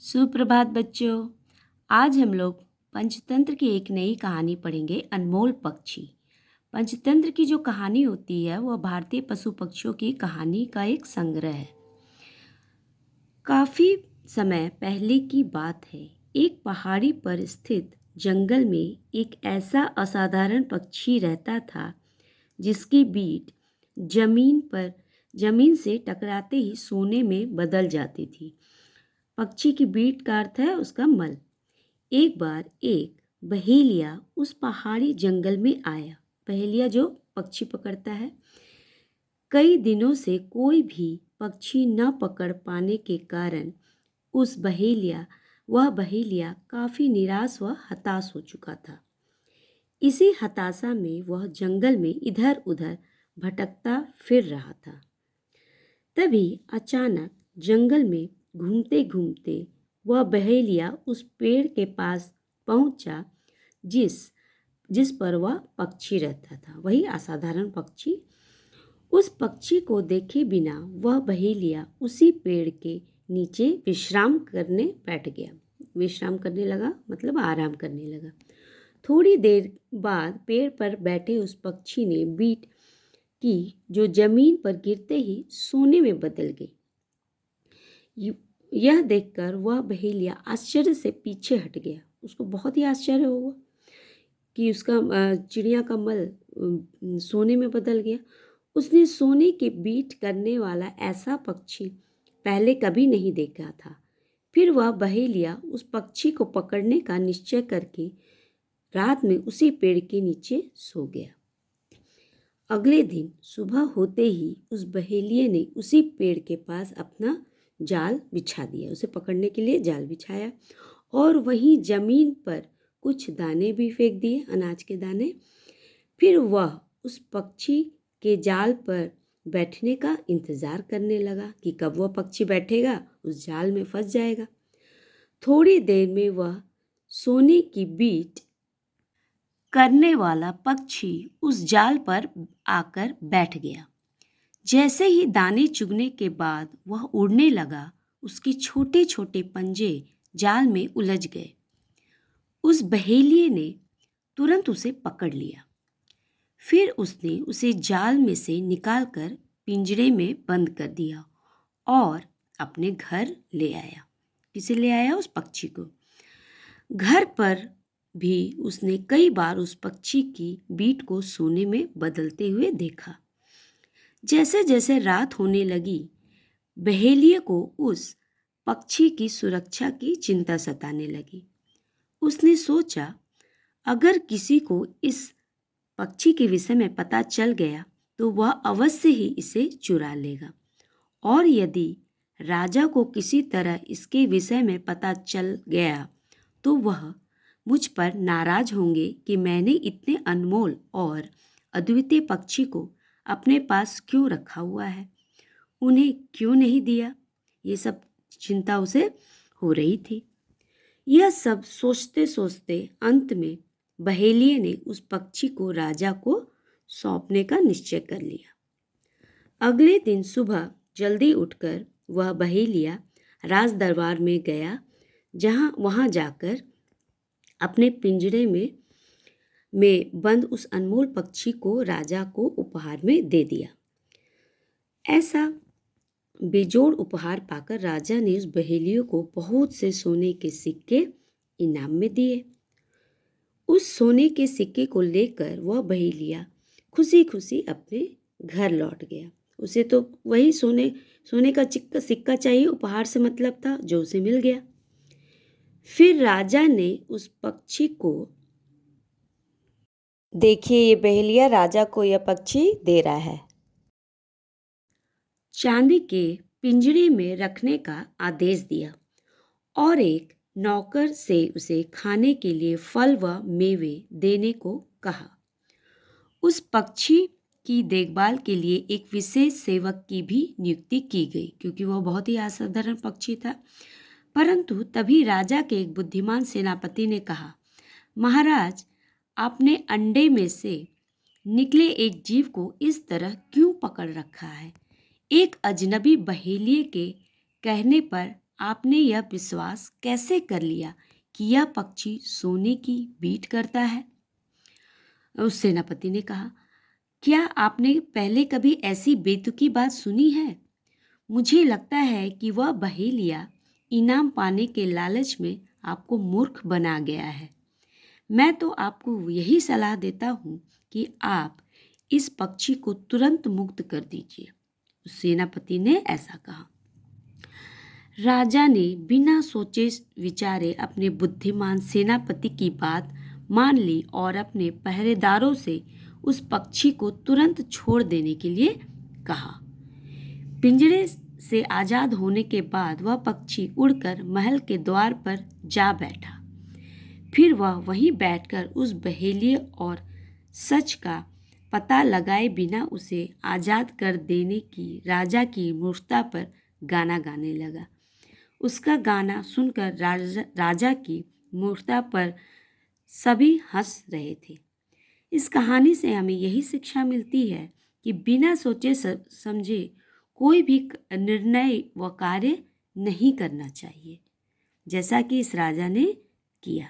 सुप्रभात बच्चों। आज हम लोग पंचतंत्र की एक नई कहानी पढ़ेंगे, अनमोल पक्षी। पंचतंत्र की जो कहानी होती है वह भारतीय पशु पक्षियों की कहानी का एक संग्रह है। काफ़ी समय पहले की बात है। एक पहाड़ी पर स्थित जंगल में एक ऐसा असाधारण पक्षी रहता था जिसकी बीट जमीन से टकराते ही सोने में बदल जाती थी। पक्षी की बीट का अर्थ है उसका मल। एक बार एक बहेलिया उस पहाड़ी जंगल में आया। बहेलिया जो पक्षी पकड़ता है। कई दिनों से कोई भी पक्षी न पकड़ पाने के कारण वह बहेलिया काफी निराश व हताश हो चुका था। इसी हताशा में वह जंगल में इधर उधर भटकता फिर रहा था। तभी अचानक जंगल में घूमते घूमते वह बहेलिया उस पेड़ के पास पहुंचा जिस पर वह पक्षी रहता था, वही असाधारण पक्षी। उस पक्षी को देखे बिना वह बहेलिया उसी पेड़ के नीचे विश्राम करने बैठ गया। विश्राम करने लगा मतलब आराम करने लगा। थोड़ी देर बाद पेड़ पर बैठे उस पक्षी ने बीट की जो जमीन पर गिरते ही सोने में बदल गई। यह देखकर वह बहेलिया आश्चर्य से पीछे हट गया। उसको बहुत ही आश्चर्य हुआ कि उसका चिड़िया का मल सोने में बदल गया। उसने सोने के बीट करने वाला ऐसा पक्षी पहले कभी नहीं देखा था। फिर वह बहेलिया उस पक्षी को पकड़ने का निश्चय करके रात में उसी पेड़ के नीचे सो गया। अगले दिन सुबह होते ही उस बहेलिये ने उसी पेड़ के पास अपना जाल बिछा दिया। उसे पकड़ने के लिए जाल बिछाया और वहीं जमीन पर कुछ दाने भी फेंक दिए, अनाज के दाने। फिर वह उस पक्षी के जाल पर बैठने का इंतजार करने लगा कि कब वह पक्षी बैठेगा, उस जाल में फंस जाएगा। थोड़ी देर में वह सोने की बीट करने वाला पक्षी उस जाल पर आकर बैठ गया। जैसे ही दाने चुगने के बाद वह उड़ने लगा, उसके छोटे छोटे पंजे जाल में उलझ गए। उस बहेलिये ने तुरंत उसे पकड़ लिया। फिर उसने उसे जाल में से निकालकर पिंजरे में बंद कर दिया और अपने घर ले आया। किसे ले आया? उस पक्षी को। घर पर भी उसने कई बार उस पक्षी की बीट को सोने में बदलते हुए देखा। जैसे जैसे रात होने लगी, बहेलिये को उस पक्षी की सुरक्षा की चिंता सताने लगी। उसने सोचा, अगर किसी को इस पक्षी के विषय में पता चल गया तो वह अवश्य ही इसे चुरा लेगा, और यदि राजा को किसी तरह इसके विषय में पता चल गया तो वह मुझ पर नाराज होंगे कि मैंने इतने अनमोल और अद्वितीय पक्षी को अपने पास क्यों रखा हुआ है, उन्हें क्यों नहीं दिया। ये सब चिंता उसे हो रही थी। यह सब सोचते सोचते अंत में बहेलिये ने उस पक्षी को राजा को सौंपने का निश्चय कर लिया। अगले दिन सुबह जल्दी उठकर वह बहेलिया राज दरबार में गया। वहां जाकर अपने पिंजरे में बंद उस अनमोल पक्षी को राजा को उपहार में दे दिया। ऐसा बेजोड़ उपहार पाकर राजा ने उस बहेलिये को बहुत से सोने के सिक्के इनाम में दिए। उस सोने के सिक्के को लेकर वह बहेलिया खुशी खुशी अपने घर लौट गया। उसे तो वही सोने का सिक्का चाहिए, उपहार से मतलब था, जो उसे मिल गया। फिर राजा ने उस पक्षी को, देखिए ये बहेलिया राजा को यह पक्षी दे रहा है, चांदी के पिंजरे में रखने का आदेश दिया और एक नौकर से उसे खाने के लिए फल व मेवे देने को कहा। उस पक्षी की देखभाल के लिए एक विशेष सेवक की भी नियुक्ति की गई, क्योंकि वह बहुत ही असाधारण पक्षी था। परंतु तभी राजा के एक बुद्धिमान सेनापति ने कहा, महाराज, आपने अंडे में से निकले एक जीव को इस तरह क्यों पकड़ रखा है? एक अजनबी बहेलिये के कहने पर आपने यह विश्वास कैसे कर लिया कि यह पक्षी सोने की बीट करता है? उस सेनापति ने कहा, क्या आपने पहले कभी ऐसी बेतुकी बात सुनी है? मुझे लगता है कि वह बहेलिया इनाम पाने के लालच में आपको मूर्ख बना गया है। मैं तो आपको यही सलाह देता हूँ कि आप इस पक्षी को तुरंत मुक्त कर दीजिए। उस सेनापति ने ऐसा कहा। राजा ने बिना सोचे विचारे अपने बुद्धिमान सेनापति की बात मान ली और अपने पहरेदारों से उस पक्षी को तुरंत छोड़ देने के लिए कहा। पिंजरे से आजाद होने के बाद वह पक्षी उड़कर महल के द्वार पर जा बैठा। फिर वह वहीं बैठकर उस बहेलिए और सच का पता लगाए बिना उसे आजाद कर देने की राजा की मूर्खता पर गाना गाने लगा। उसका गाना सुनकर राजा की मूर्खता पर सभी हंस रहे थे। इस कहानी से हमें यही शिक्षा मिलती है कि बिना सोचे समझे कोई भी निर्णय व कार्य नहीं करना चाहिए, जैसा कि इस राजा ने किया।